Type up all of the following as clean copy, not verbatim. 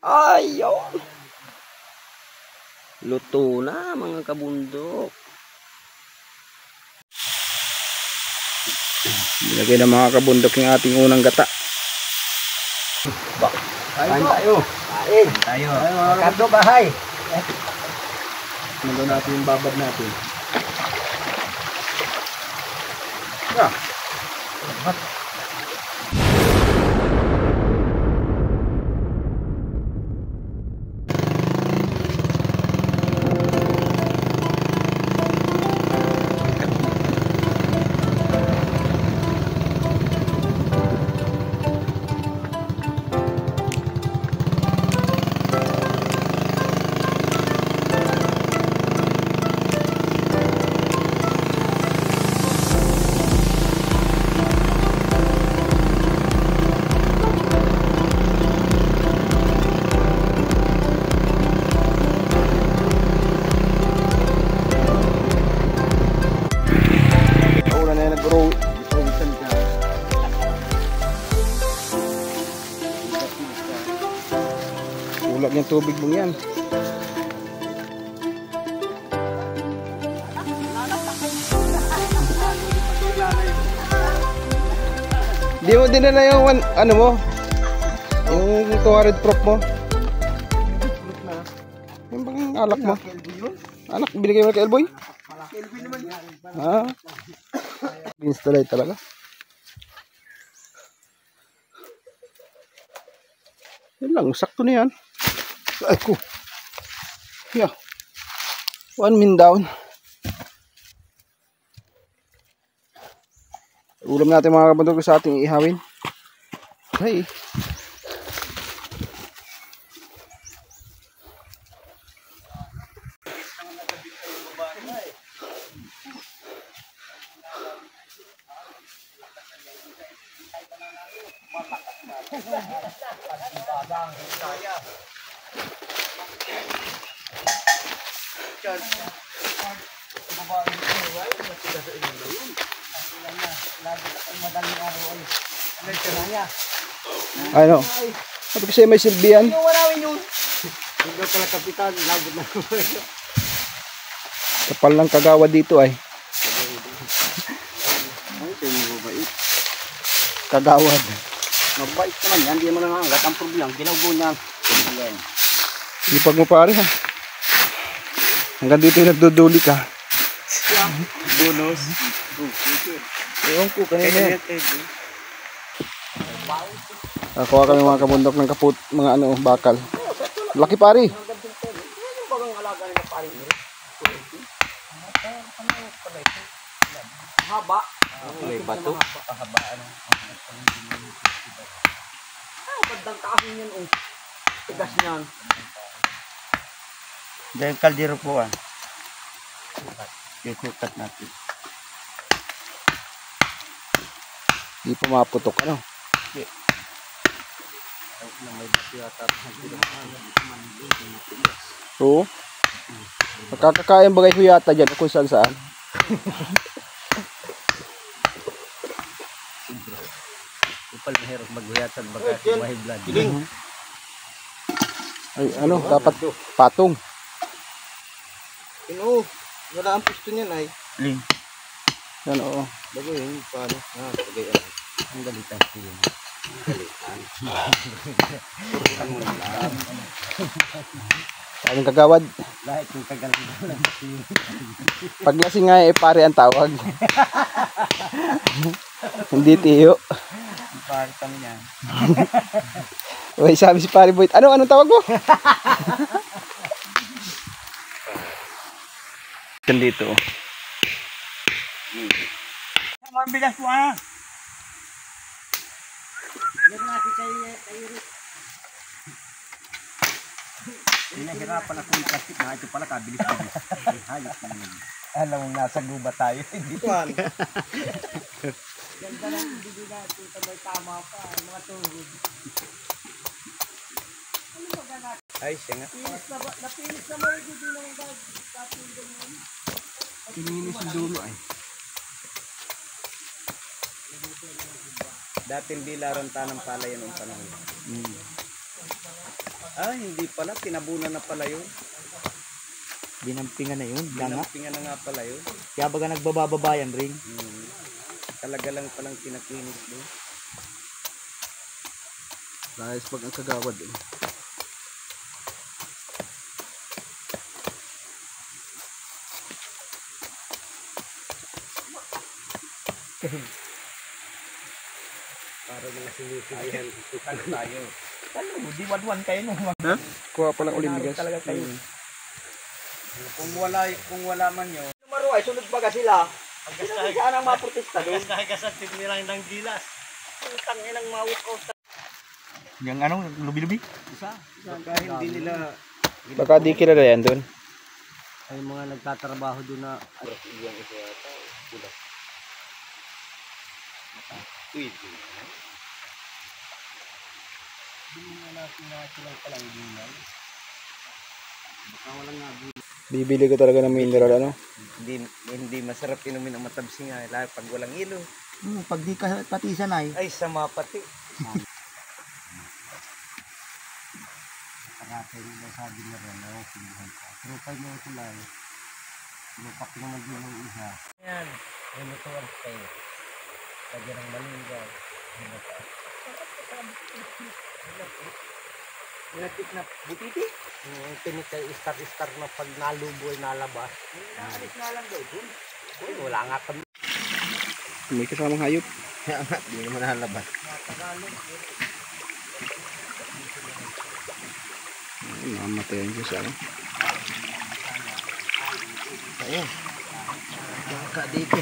Ayaw. Luto na mga kabundok. Nilagay na mga kabundok yung ating unang gata. Kain tayo. Kain tayo. Mga kabundok, bahay. Nandun natin yung babad natin. Ulat yung tubig mong yan. Di mo dinala yung ano mo? Yung 200 prop mo? Yung bang alak mo? Anak, binigay mo kay Elboy? Ha? Installay talaga. Yan lang, sakto na yan. Ay ko. Yeah. 1 min down. Ulam natin mga kabundok sa ating ihawin. Hey. Ano? Sabi kasi may silbihan. Hindi pala kapitan, labot na. Kapal ng kagawa dito ay. Kagawad. Mabait naman yan, hindi mo lang hanggat ang problema. Ginaubo niya. Ipag mo pare ha. Hanggang dito yung nagduduli ka. Bonus. Ewan ko kanina. Nakuha kami mga kabundok ng mga ano, bakal. Laki pare. Haba. May bato. Pahabaan. Bandang kahoy yan. Tigas niyan. Dahil kaldero po ikutat natin. Hindi pa maputok ano. Oo. Magkakakain bagay ko yata dyan kung saan saan. Upal mahirap maghuyatan bagay may blood. Ay ano, dapat patong. Wala ang pisto niyan ay. Ling. Yan oo. Bagay yun, paano? Bagay yan. Ang galitan ko yun. Galitan. Turutan mo na lang. Anong kagawad? Lahit yung kagalang. Pag lasing nga pare ang tawag. Hindi tiyo. Pare kami yan. Uy, sabi si pare Boy, anong tawag mo? Yan dito. Mabilas mo Yan natin kayo. Hinahirapan ako yung plastic na ito pala kabilis-bilis. Ay, hayop naman. Alam mo, nasa guba tayo. Hindi ko ganda lang, hindi natin ito may tama pa. Mga tuhod. Ano ba ganat? Ay, siya nga. Napilis na mo, hindi lang ang gagawin mo. Pininis yung dulo ay. Dating bilaran tanang pala yun ang panahon. Ah, hindi pala. Tinabunan na pala yun. Binampingan na yun. Danga. Pinampingan na nga pala yun. Kaya baga nagbababayan rin. Talaga lang palang pinakinis doon. Dahil pag ang kagawad eh. Para nila sinisigihan. Ano tayo? Ano, di wadwan kayo no. Ha? Kuha pa lang ulit bigas. Talaga kayo. Kung wala man yun. Numero ay sunod baga sila. Saan ang maprotesta doon? Nakikasatid nila ng gilas. Utang inang mawukaw. Yung ano, lubi-lubi? Baka hindi nila Baka di kilala yan doon. ay mga nagtatrabaho doon na Bibili ko talaga ng mineral ano. hindi masarap inumin ang matabsi nga lalo pag walang ilo. Pag di ka patisan ay. Ay sama pati. Karate nila sabi na rin na sinuhan ko. Pero pag mo ito lang, lupak naman din ng isa. Yan, yung ito ang style. Lagyan ng malinggaw. Pinatip na butiti? Yung pinitay star na pag naluboy nalabas. Naalis na lang daw dun. Wala nga kami. May kasamang hayop. Kaya nga, di naman nalabas. Mamatay ang Diyos ano. Ayun. Baka dito.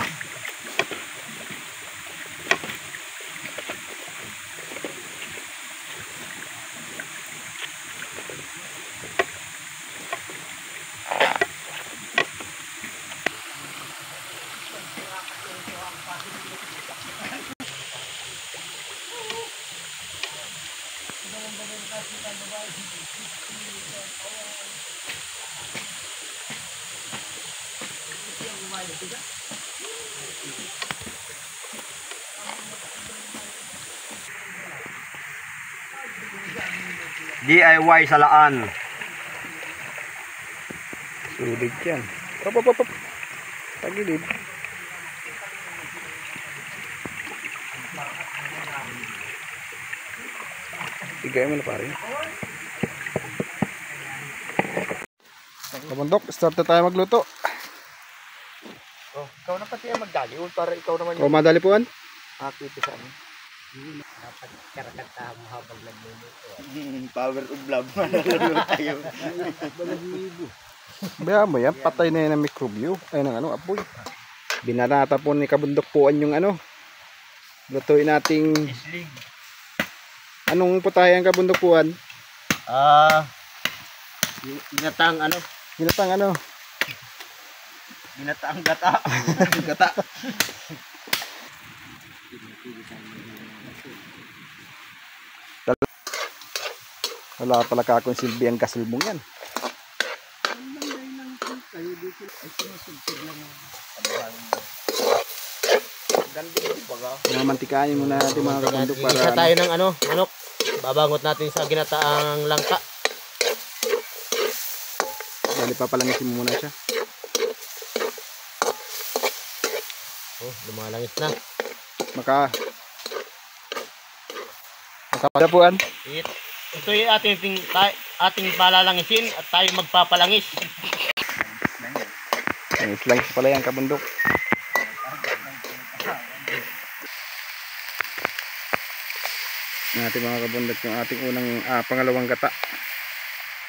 DIY sa laan. Sulit yan. Op. Tagilid. Tigay mo na pare. Kabundok, start na tayo magluto. Oh, ikaw na pati ang magdaliw para ikaw naman O madali po an? makikita mo. Dapat karakata mo habang nagluluto. Power of love. Manalo tayo. Bayaan mo yan, patay na yan ang mikrobyo. Ay ng ano, apoy. Binanata po ni kabundok puan yung ano. Lutuin nating... Anong putahe ang kabundok puan? Ginatang ano? Ginatang ano? Ginataang gata. Gata. Wala pala kakong silbi ang kasilbong yan. Mga mantikain muna natin mga kabundok para Isa tayo ng ano, manok. Babangot natin sa ginataang langka. dali papalangisin mo muna siya. Oh, lumalangis na. Makapadapuan. Ito yung ating palalangisin at tayo magpapalangis. Slice pala yan kabundok. Natin mga kabundok yung ating unang pangalawang gata.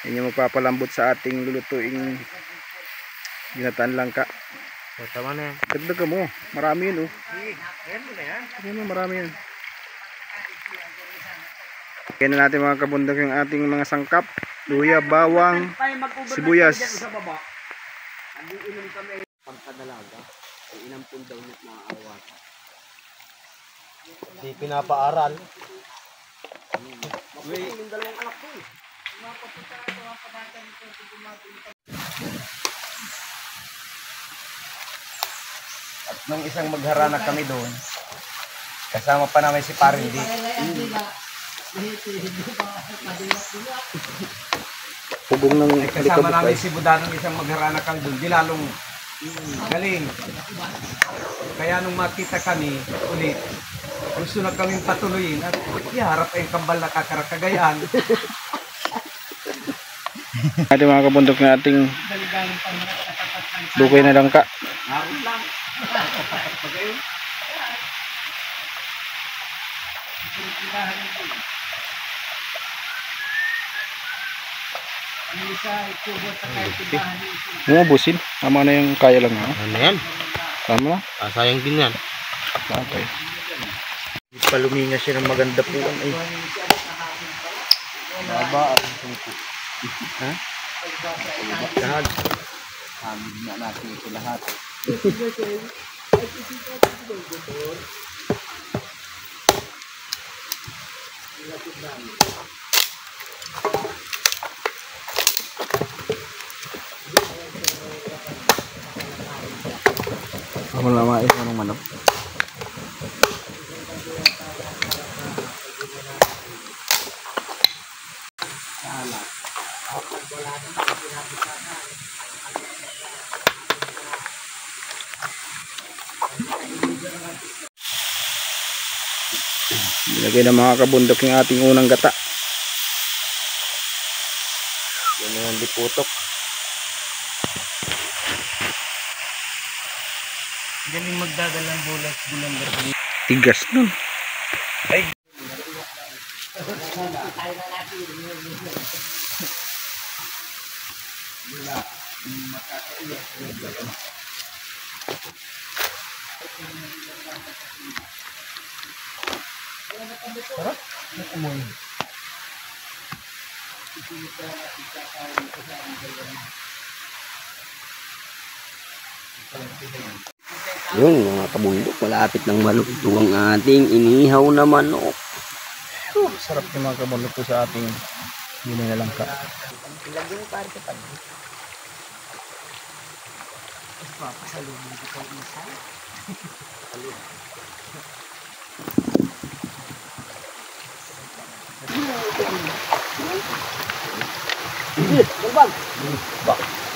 Yan yung magpapalambot sa ating lulutuing ginataan langka. O, tama na yan. Dagdagan mo. Marami yun oh. Ayan mo na yan. Ayan mo, marami yun. Kaya na natin mga kabundok yung ating mga sangkap. Luya, bawang, sibuyas. Nag-iinom kami pagkadalaga. Ay inampun daw niya na awat. Di pinapaaral. Yung dalawang anak ko eh. At nung isang magharana kami doon, kasama pa namin si Parindi. Pugong ng Ay kasama alikabok namin ay. si Budanong isang magharana kang doon. Di lalong galing. Kaya nung makita kami ulit, gusto na kaming patuloyin at iharap ay kambal na kakarakagayaan. Ating mga kabundok na ating dukay na langka. Harap lang. Pagayon. Umubusin. Tama na yung kaya lang ha. Ano yan? Tama na. Sayang din yan. Okay. Paluminga siya ng maganda po ay. Baba at tungko. Ha? Lahat. Amin na natin ito lahat. Ako lamain mo ng manok. Ilagay na mga kabundok yung ating unang gata. Yan na yung diputok. Galing magdadal ng bulan gabi. Tigas nun. Yun mga kabundok, malapit ng maluto ang ating inihaw na manok. Sarap yung mga kabundok po sa ating gulay na langka.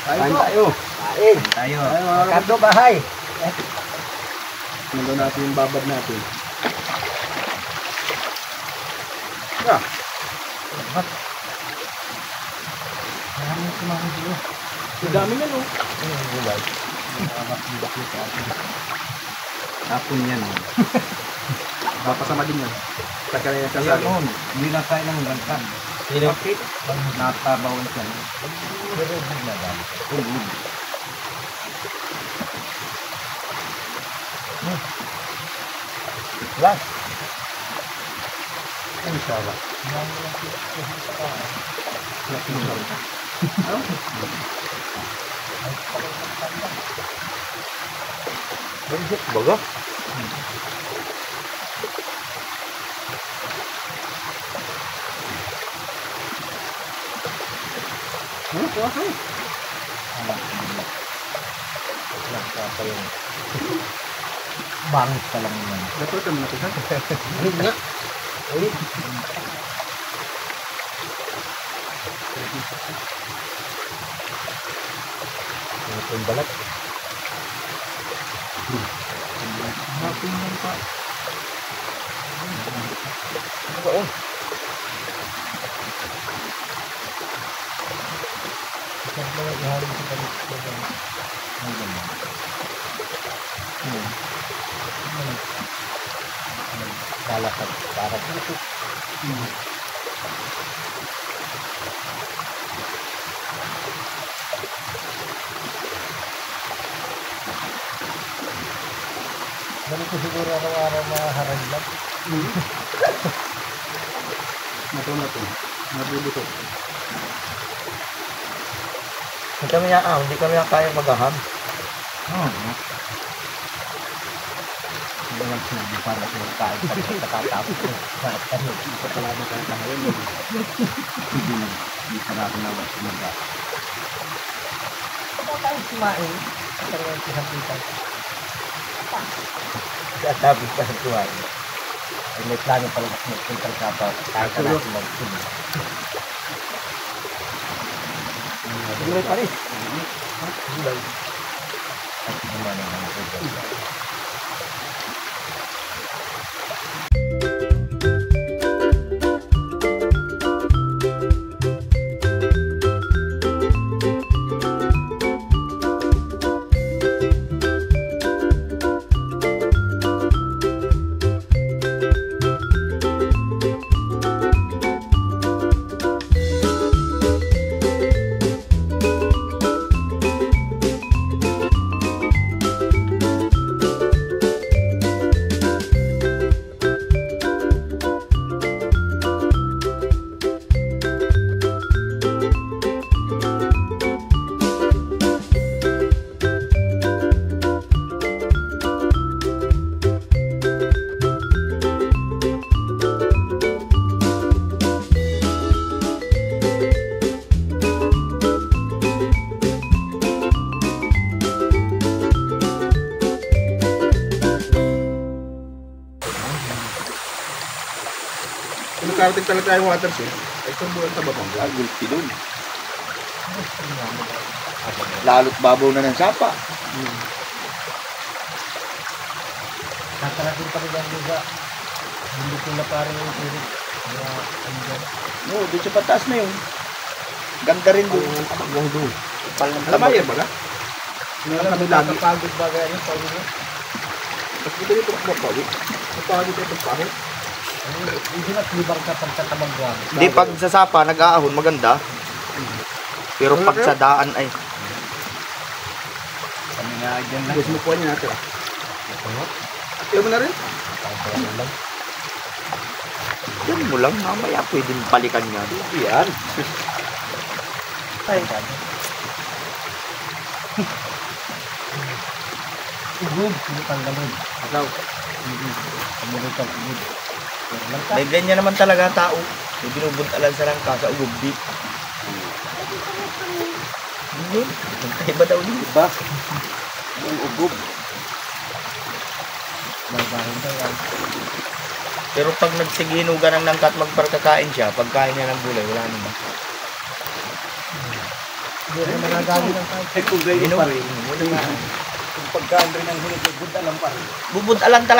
Kain tayo. Tayo. Kardo bahay. Nandun natin yung babad natin. Ang dami na no. Hapon yan. Papasama din yan. Tagal na yung Kaya kasali. noon, hindi na tayo ng langkan. Bakit? Natabaw na siya. Last. Ano siya ba? Baga? Bangit pa lang yan. Dapat naman natin ha. Ayun nga. Ayun. Ito yung balat. Lalakad para dito. Ganito siguro araw-araw maharag lang. Mato natin. Mabubuto. Hindi kami kaya maghaham. Hindi naman sinabi para sa kain sa kakatapos. Ito pala na kaya ngayon. Hindi pa natin na mag-a. Ano tayo kumain? Pero yung pisapitan. Sabi pa sa kumain. Ay, may plano pala magpunta ka pa. Kaya ka natin mag-tuloy. Tuloy pa rin. At naman ang mga Karating talaga tayo water source. Ay, itong buwan sa batang. Gulpi doon. Lalo't babaw na ng sapa. Nakarating pa rin ang luga. Hindi ko na parang yung pirit. Kaya, ano dyan. No, doon sa pataas na yun. Ganda rin doon. Pal ng Alamayan ba ka? Alam mo, nakapagod ba gaya yung pagod mo? Tapos dito yung pagpapawit. Napagod tayo pagpahit. Hindi na libang ka pagkatamang buwan. Hindi, pag sa sapa, nag-aahon, maganda. Pero pag sa daan ay... Kami nga dyan lang. Gusto mo po niya natin. Ayaw mo na rin? Yan mo lang, mamaya pwedeng balikan nga. Yan. Ay, Ugod, hindi pang galod. Agaw. Pagmulog ka, ugod. may ganyan naman talaga ang tao. May binubuntalan sa langka sa ugubdi. Yun, magkaiba daw din. Diba? Ang ugub. Magbahin daw yan. Pero pag nagsiginugan ng langka at magparkakain siya, pagkain niya ng gulay, wala naman. Hindi rin managaling ng tayo. Eh, kung ganyan pa rin. Wala nga. Kung pagkaan rin ang hulog, good alam pa rin. Bubuntalan talaga.